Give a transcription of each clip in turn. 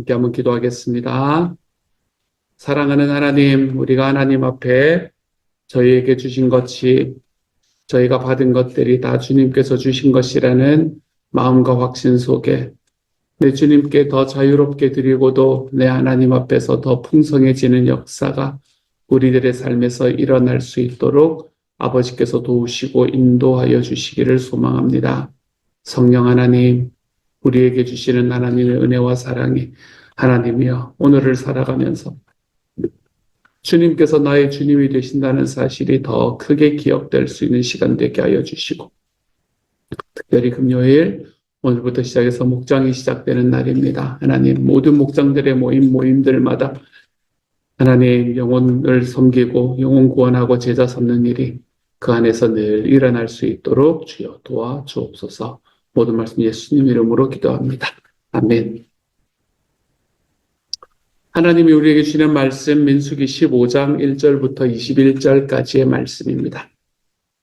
함께 한번 기도하겠습니다. 사랑하는 하나님, 우리가 하나님 앞에 저희에게 주신 것이 저희가 받은 것들이 다 주님께서 주신 것이라는 마음과 확신 속에 내 주님께 더 자유롭게 드리고도 내 하나님 앞에서 더 풍성해지는 역사가 우리들의 삶에서 일어날 수 있도록 아버지께서 도우시고 인도하여 주시기를 소망합니다. 성령 하나님, 우리에게 주시는 하나님의 은혜와 사랑이 하나님이여 오늘을 살아가면서 주님께서 나의 주님이 되신다는 사실이 더 크게 기억될 수 있는 시간 되게 하여 주시고 특별히 금요일 오늘부터 시작해서 목장이 시작되는 날입니다. 하나님 모든 목장들의 모임들마다 하나님 영혼을 섬기고 영혼 구원하고 제자 삼는 일이 그 안에서 늘 일어날 수 있도록 주여 도와주옵소서. 모든 말씀 예수님 이름으로 기도합니다. 아멘. 하나님이 우리에게 주시는 말씀 민수기 15장 1절부터 21절까지의 말씀입니다.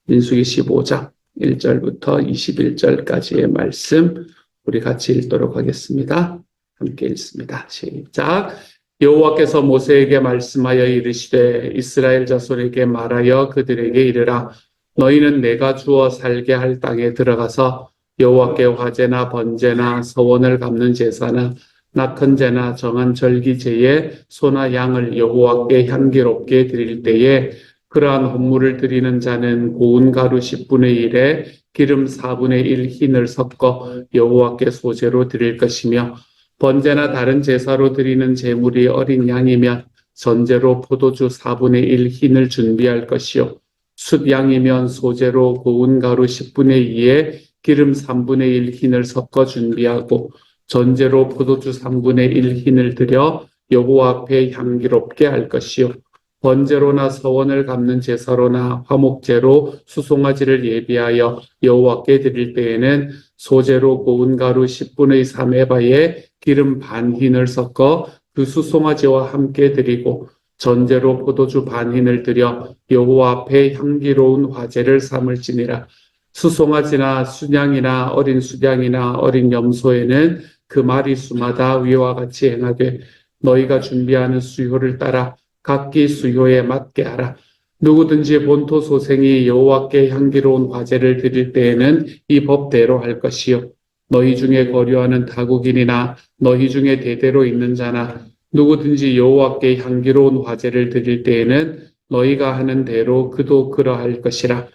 민수기 15장 1절부터 21절까지의 말씀 우리 같이 읽도록 하겠습니다. 함께 읽습니다. 시작. 여호와께서 모세에게 말씀하여 이르시되 이스라엘 자손에게 말하여 그들에게 이르라. 너희는 내가 주어 살게 할 땅에 들어가서 여호와께 화제나 번제나 서원을 갚는 제사나 낙헌제나 정한 절기제에 소나 양을 여호와께 향기롭게 드릴 때에 그러한 헌물을 드리는 자는 고운 가루 10분의 1에 기름 4분의 1 흰을 섞어 여호와께 소제로 드릴 것이며 번제나 다른 제사로 드리는 제물이 어린 양이면 전제로 포도주 4분의 1 흰을 준비할 것이요 숫양이면 소제로 고운 가루 10분의 2에 기름 3분의 1 흰을 섞어 준비하고 전제로 포도주 3분의 1 흰을 드려 여호와 앞에 향기롭게 할 것이요 번제로나 서원을 갚는 제사로나 화목제로 수송아지를 예비하여 여호와께 드릴 때에는 소제로 고운 가루 10분의 3 에바에 기름 반 흰을 섞어 그 수송아지와 함께 드리고 전제로 포도주 반 흰을 드려 여호와 앞에 향기로운 화제를 삼을지니라. 수송아지나 순양이나 어린 수양이나 어린 염소에는 그 마리수마다 위와 같이 행하되 너희가 준비하는 수요를 따라 각기 수요에 맞게 하라. 누구든지 본토 소생이 여호와께 향기로운 화제를 드릴 때에는 이 법대로 할 것이요 너희 중에 거류하는 타국인이나 너희 중에 대대로 있는 자나 누구든지 여호와께 향기로운 화제를 드릴 때에는 너희가 하는 대로 그도 그러할 것이라.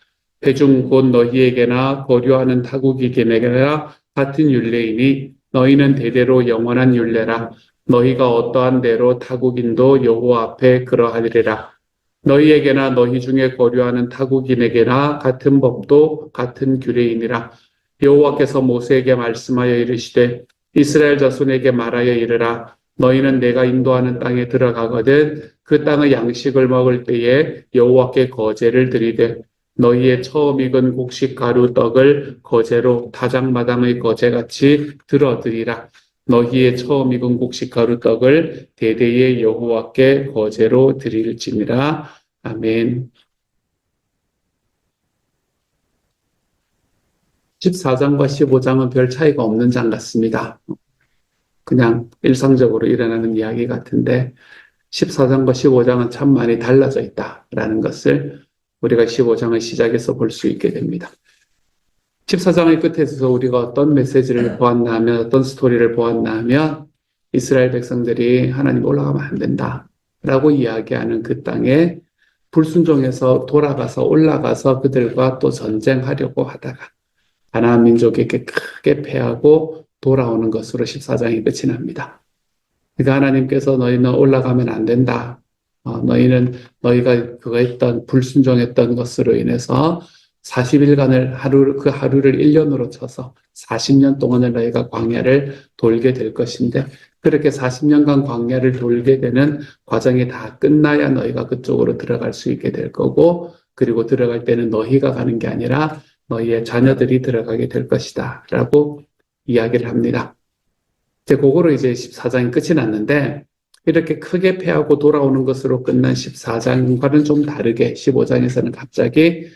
회중 곧 너희에게나 거류하는 타국인에게나 같은 율례이니 너희는 대대로 영원한 율례라. 너희가 어떠한 대로 타국인도 여호와 앞에 그러하리라. 너희에게나 너희 중에 거류하는 타국인에게나 같은 법도 같은 규례이니라. 여호와께서 모세에게 말씀하여 이르시되 이스라엘 자손에게 말하여 이르라. 너희는 내가 인도하는 땅에 들어가거든 그 땅의 양식을 먹을 때에 여호와께 거제를 드리되 너희의 처음 익은 곡식 가루 떡을 거제로 타작마당의 거제같이 들어드리라. 너희의 처음 익은 곡식 가루 떡을 대대의 여호와께 거제로 드릴지니라. 아멘. 14장과 15장은 별 차이가 없는 장 같습니다. 그냥 일상적으로 일어나는 이야기 같은데 14장과 15장은 참 많이 달라져 있다라는 것을 우리가 15장의 시작에서 볼 수 있게 됩니다. 14장의 끝에서 우리가 어떤 메시지를 보았나 하면 어떤 스토리를 보았나 하면 이스라엘 백성들이 하나님 올라가면 안 된다 라고 이야기하는 그 땅에 불순종해서 돌아가서 올라가서 그들과 또 전쟁하려고 하다가 가나안 민족에게 크게 패하고 돌아오는 것으로 14장이 끝이 납니다. 그러니까 하나님께서 너희는 올라가면 안 된다. 너희가 그거 했던 불순종했던 것으로 인해서 40일간을 그 하루를 1년으로 쳐서 40년 동안을 너희가 광야를 돌게 될 것인데 그렇게 40년간 광야를 돌게 되는 과정이 다 끝나야 너희가 그쪽으로 들어갈 수 있게 될 거고 그리고 들어갈 때는 너희가 가는 게 아니라 너희의 자녀들이 들어가게 될 것이다 라고 이야기를 합니다. 그거로 이제 14장이 끝이 났는데 이렇게 크게 패하고 돌아오는 것으로 끝난 14장과는 좀 다르게 15장에서는 갑자기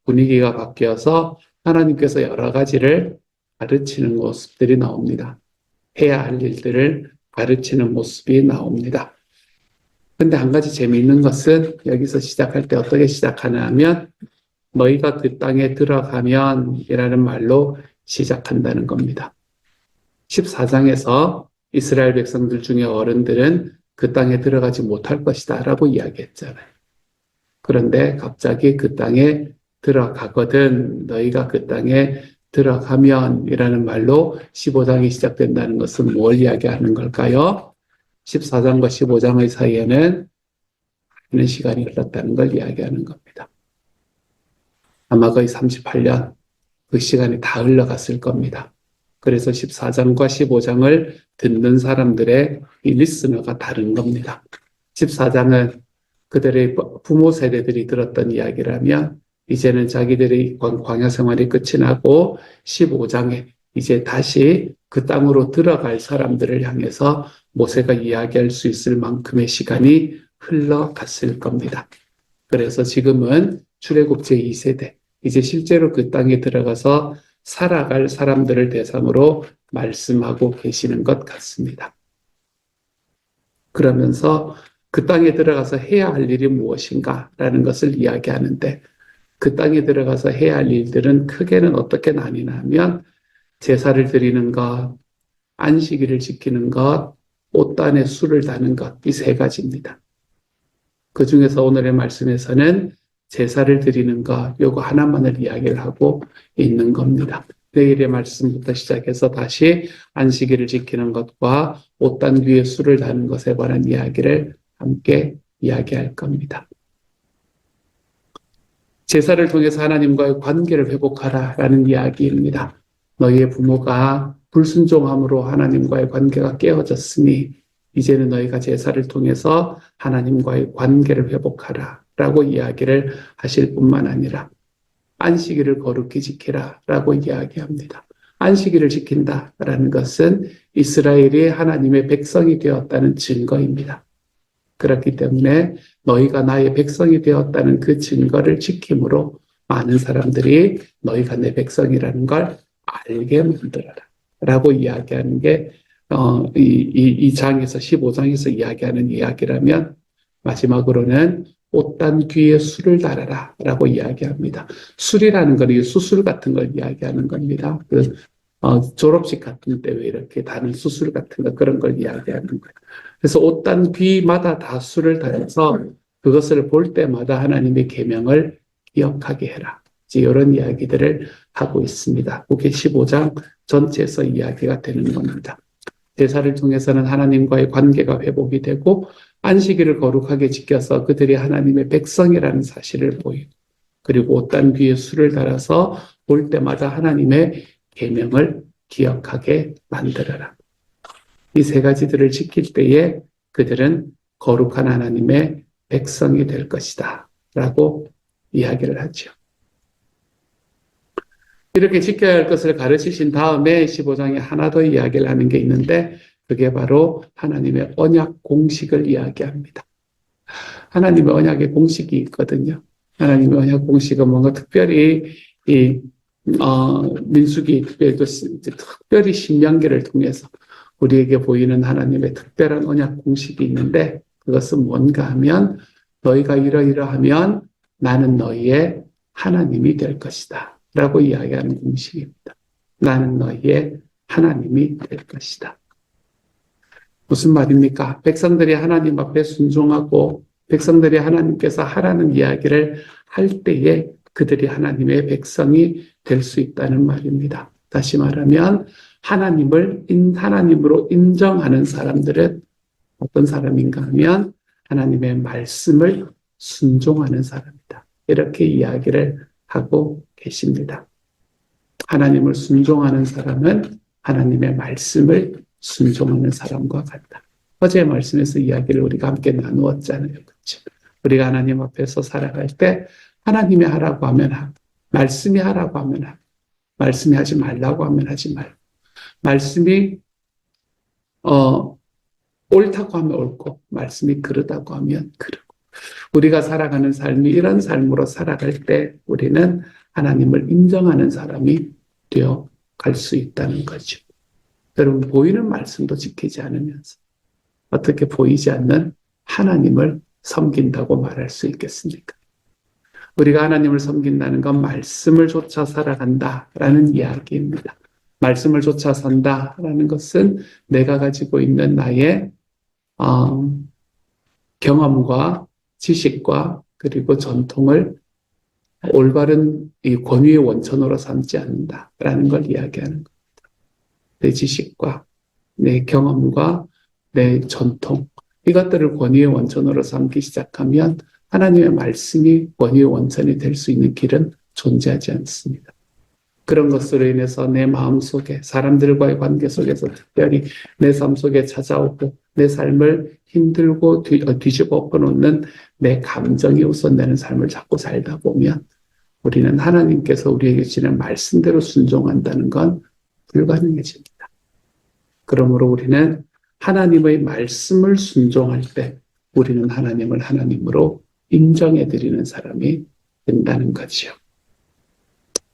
분위기가 바뀌어서 하나님께서 여러 가지를 가르치는 모습들이 나옵니다. 해야 할 일들을 가르치는 모습이 나옵니다. 근데 한 가지 재미있는 것은 여기서 시작할 때 어떻게 시작하냐 하면 너희가 그 땅에 들어가면 이라는 말로 시작한다는 겁니다. 14장에서 이스라엘 백성들 중에 어른들은 그 땅에 들어가지 못할 것이다 라고 이야기했잖아요. 그런데 갑자기 그 땅에 들어가거든 너희가 그 땅에 들어가면 이라는 말로 15장이 시작된다는 것은 뭘 이야기하는 걸까요? 14장과 15장의 사이에는 많은 시간이 흘렀다는 걸 이야기하는 겁니다. 아마 거의 38년 그 시간이 다 흘러갔을 겁니다. 그래서 14장과 15장을 듣는 사람들의 이 리스너가 다른 겁니다. 14장은 그들의 부모 세대들이 들었던 이야기라면 이제는 자기들의 광야 생활이 끝이 나고 15장에 이제 다시 그 땅으로 들어갈 사람들을 향해서 모세가 이야기할 수 있을 만큼의 시간이 흘러갔을 겁니다. 그래서 지금은 출애굽 제2세대, 이제 실제로 그 땅에 들어가서 살아갈 사람들을 대상으로 말씀하고 계시는 것 같습니다. 그러면서 그 땅에 들어가서 해야 할 일이 무엇인가라는 것을 이야기하는데 그 땅에 들어가서 해야 할 일들은 크게는 어떻게 나뉘나 하면 제사를 드리는 것, 안식일을 지키는 것, 옷단에 술을 다는 것, 이 세 가지입니다. 그 중에서 오늘의 말씀에서는 제사를 드리는 것, 요거 하나만을 이야기를 하고 있는 겁니다. 내일의 말씀부터 시작해서 다시 안식일을 지키는 것과 옷단 위에 술을 다는 것에 관한 이야기를 함께 이야기할 겁니다. 제사를 통해서 하나님과의 관계를 회복하라라는 이야기입니다. 너희의 부모가 불순종함으로 하나님과의 관계가 깨어졌으니 이제는 너희가 제사를 통해서 하나님과의 관계를 회복하라 라고 이야기를 하실 뿐만 아니라 안식일을 거룩히 지키라 라고 이야기합니다. 안식일을 지킨다라는 것은 이스라엘이 하나님의 백성이 되었다는 증거입니다. 그렇기 때문에 너희가 나의 백성이 되었다는 그 증거를 지킴으로 많은 사람들이 너희가 내 백성이라는 걸 알게 만들어라 라고 이야기하는 게 이 장에서 15장에서 이야기하는 이야기라면 마지막으로는 옷단 귀에 술을 달아라 라고 이야기합니다. 술이라는 건 수술 같은 걸 이야기하는 겁니다. 졸업식 같은 때 왜 이렇게 다는 수술 같은 거 그런 걸 이야기하는 거예요. 그래서 옷단 귀마다 다 술을 달아서 그것을 볼 때마다 하나님의 계명을 기억하게 해라. 이제 이런 이야기들을 하고 있습니다. 그게 15장 전체에서 이야기가 되는 겁니다. 제사를 통해서는 하나님과의 관계가 회복이 되고 안식일을 거룩하게 지켜서 그들이 하나님의 백성이라는 사실을 보이고 그리고 옷단 귀에 술을 달아서 볼 때마다 하나님의 계명을 기억하게 만들어라. 이 세 가지들을 지킬 때에 그들은 거룩한 하나님의 백성이 될 것이다 라고 이야기를 하죠. 이렇게 지켜야 할 것을 가르치신 다음에 15장에 하나 더 이야기를 하는 게 있는데 그게 바로 하나님의 언약 공식을 이야기합니다. 하나님의 언약의 공식이 있거든요. 하나님의 언약 공식은 뭔가 특별히 민수기 특별히 신명기를 통해서 우리에게 보이는 하나님의 특별한 언약 공식이 있는데 그것은 뭔가 하면 너희가 이러이러하면 나는 너희의 하나님이 될 것이다 라고 이야기하는 공식입니다. 나는 너희의 하나님이 될 것이다. 무슨 말입니까? 백성들이 하나님 앞에 순종하고 백성들이 하나님께서 하라는 이야기를 할 때에 그들이 하나님의 백성이 될 수 있다는 말입니다. 다시 말하면 하나님으로 인정하는 사람들은 어떤 사람인가 하면 하나님의 말씀을 순종하는 사람이다. 이렇게 이야기를 하고 계십니다. 하나님을 순종하는 사람은 하나님의 말씀을 순종하는 사람과 같다. 어제 말씀에서 이야기를 우리가 함께 나누었잖아요. 그렇죠? 우리가 하나님 앞에서 살아갈 때 하나님이 하라고 하면 하고 말씀이 하라고 하면 하고 말씀이 하지 말라고 하면 하지 말고 말씀이 옳다고 하면 옳고 말씀이 그르다고 하면 그르고 우리가 살아가는 삶이 이런 삶으로 살아갈 때 우리는 하나님을 인정하는 사람이 되어 갈 수 있다는 거죠. 여러분, 보이는 말씀도 지키지 않으면서 어떻게 보이지 않는 하나님을 섬긴다고 말할 수 있겠습니까? 우리가 하나님을 섬긴다는 건 말씀을 쫓아 살아간다라는 이야기입니다. 말씀을 쫓아 산다라는 것은 내가 가지고 있는 나의 경험과 지식과 그리고 전통을 올바른 이 권위의 원천으로 삼지 않는다라는 걸 이야기하는 겁니다. 내 지식과 내 경험과 내 전통, 이것들을 권위의 원천으로 삼기 시작하면 하나님의 말씀이 권위의 원천이 될 수 있는 길은 존재하지 않습니다. 그런 것으로 인해서 내 마음속에, 사람들과의 관계 속에서 특별히 내 삶 속에 찾아오고 내 삶을 힘들고 뒤집어 엎어놓는 내 감정이 우선되는 삶을 자꾸 살다 보면 우리는 하나님께서 우리에게 주시는 말씀대로 순종한다는 건 불가능해집니다. 그러므로 우리는 하나님의 말씀을 순종할 때 우리는 하나님을 하나님으로 인정해 드리는 사람이 된다는 거지요.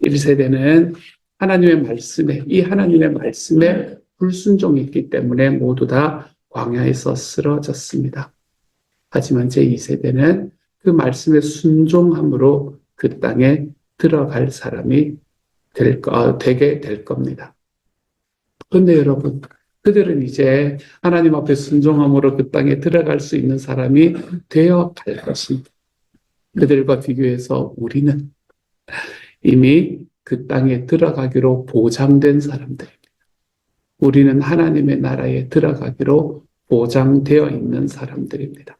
1세대는 하나님의 말씀에, 이 하나님의 말씀에 불순종이 있기 때문에 모두 다 광야에서 쓰러졌습니다. 하지만 제2세대는 그 말씀에 순종함으로 그 땅에 들어갈 사람이 되게 될 겁니다. 그런데 여러분, 그들은 이제 하나님 앞에 순종함으로 그 땅에 들어갈 수 있는 사람이 되어 갈 것입니다. 그들과 비교해서 우리는 이미 그 땅에 들어가기로 보장된 사람들입니다. 우리는 하나님의 나라에 들어가기로 보장되어 있는 사람들입니다.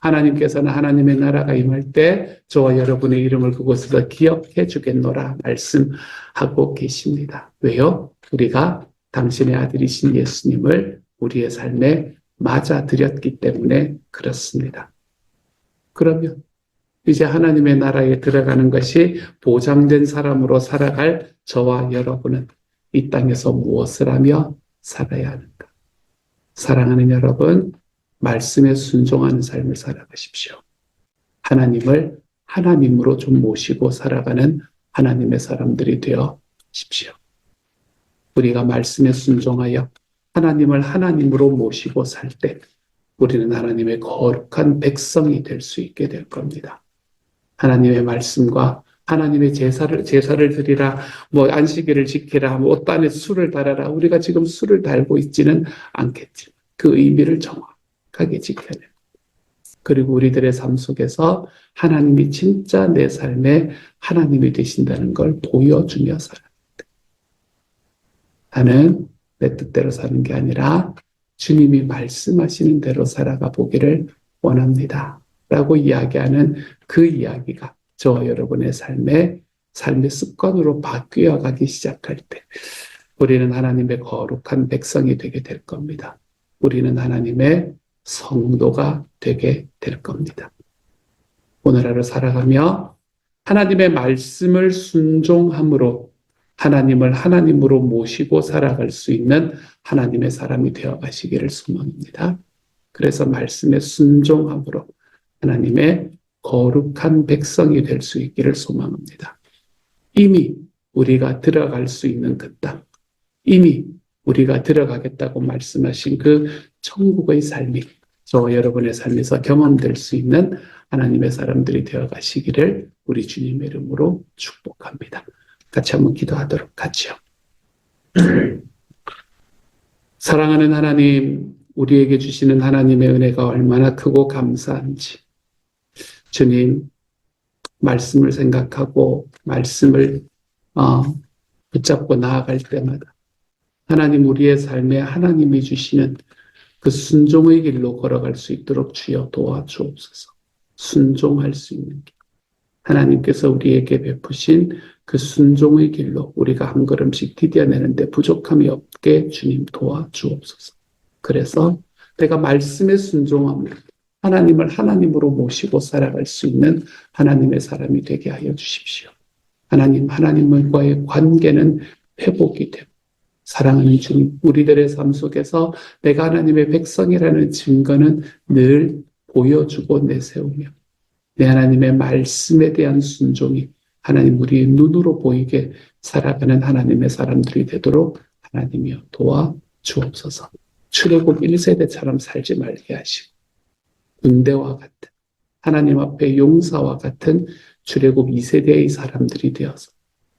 하나님께서는 하나님의 나라가 임할 때 저와 여러분의 이름을 그곳에서 기억해 주겠노라 말씀하고 계십니다. 왜요? 우리가 당신의 아들이신 예수님을 우리의 삶에 맞아들였기 때문에 그렇습니다. 그러면 이제 하나님의 나라에 들어가는 것이 보장된 사람으로 살아갈 저와 여러분은 이 땅에서 무엇을 하며 살아야 하는가? 사랑하는 여러분, 말씀에 순종하는 삶을 살아가십시오. 하나님을 하나님으로 좀 모시고 살아가는 하나님의 사람들이 되어 십시오. 우리가 말씀에 순종하여 하나님을 하나님으로 모시고 살 때 우리는 하나님의 거룩한 백성이 될 수 있게 될 겁니다. 하나님의 말씀과 하나님의 제사를 드리라, 안식일을 지키라, 옷 안에 술을 달아라. 우리가 지금 술을 달고 있지는 않겠지만 그 의미를 정확하게 지켜내고, 그리고 우리들의 삶 속에서 하나님이 진짜 내 삶에 하나님이 되신다는 걸 보여주며 살아야 돼. 나는 내 뜻대로 사는 게 아니라 주님이 말씀하시는 대로 살아가 보기를 원합니다. 라고 이야기하는 그 이야기가 저와 여러분의 삶의 습관으로 바뀌어 가기 시작할 때 우리는 하나님의 거룩한 백성이 되게 될 겁니다. 우리는 하나님의 성도가 되게 될 겁니다. 오늘 하루 살아가며 하나님의 말씀을 순종함으로 하나님을 하나님으로 모시고 살아갈 수 있는 하나님의 사람이 되어 가시기를 소망합니다. 그래서 말씀에 순종함으로 하나님의 거룩한 백성이 될 수 있기를 소망합니다. 이미 우리가 들어갈 수 있는 그 땅, 이미 우리가 들어가겠다고 말씀하신 그 천국의 삶이 저와 여러분의 삶에서 경험될 수 있는 하나님의 사람들이 되어 가시기를 우리 주님의 이름으로 축복합니다. 같이 한번 기도하도록 하죠. 사랑하는 하나님, 우리에게 주시는 하나님의 은혜가 얼마나 크고 감사한지 주님, 말씀을 생각하고 말씀을 붙잡고 나아갈 때마다 하나님, 우리의 삶에 하나님이 주시는 그 순종의 길로 걸어갈 수 있도록 주여 도와주옵소서. 순종할 수 있는 길, 하나님께서 우리에게 베푸신 그 순종의 길로 우리가 한 걸음씩 디뎌내는데 부족함이 없게 주님 도와주옵소서. 그래서 내가 말씀에 순종함으로 하나님을 하나님으로 모시고 살아갈 수 있는 하나님의 사람이 되게 하여 주십시오. 하나님과의 관계는 회복이 되고, 사랑하는 주님, 우리들의 삶 속에서 내가 하나님의 백성이라는 증거는 늘 보여주고 내세우며 내 하나님의 말씀에 대한 순종이 하나님 우리의 눈으로 보이게 살아가는 하나님의 사람들이 되도록 하나님이여 도와 주옵소서. 출애굽 1세대처럼 살지 말게 하시고 군대와 같은 하나님 앞에 용사와 같은 출애굽 2세대의 사람들이 되어서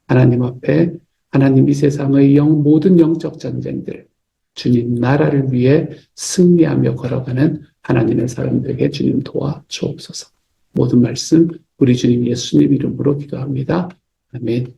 하나님 앞에 하나님 이 세상의 모든 영적 전쟁들 주님 나라를 위해 승리하며 걸어가는 하나님의 사람들에게 주님 도와 주옵소서. 모든 말씀 우리 주님 예수님 이름으로 기도합니다. 아멘.